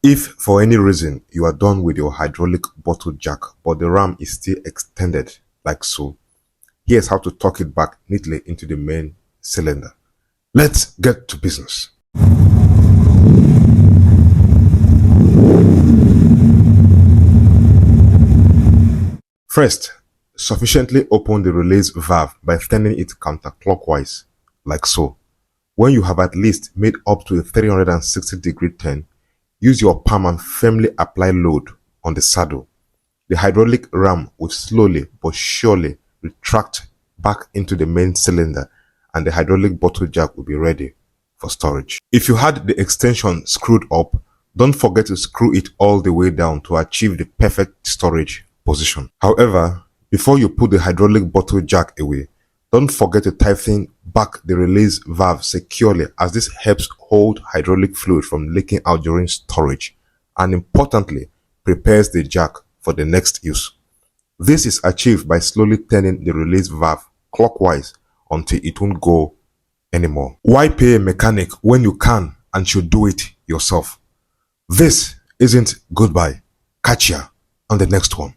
If for any reason you are done with your hydraulic bottle jack but the ram is still extended like so, here's how to tuck it back neatly into the main cylinder. Let's get to business. First, sufficiently open the release valve by turning it counterclockwise, like so. When you have at least made up to a 360-degree turn, use your palm and firmly apply load on the saddle. The hydraulic ram will slowly but surely retract back into the main cylinder and the hydraulic bottle jack will be ready for storage. If you had the extension screwed up, don't forget to screw it all the way down to achieve the perfect storage position. However, before you put the hydraulic bottle jack away, don't forget to tighten back the release valve securely, as this helps hold hydraulic fluid from leaking out during storage and importantly prepares the jack for the next use. This is achieved by slowly turning the release valve clockwise until it won't go anymore. Why pay a mechanic when you can and should do it yourself? This isn't goodbye. Catch ya on the next one.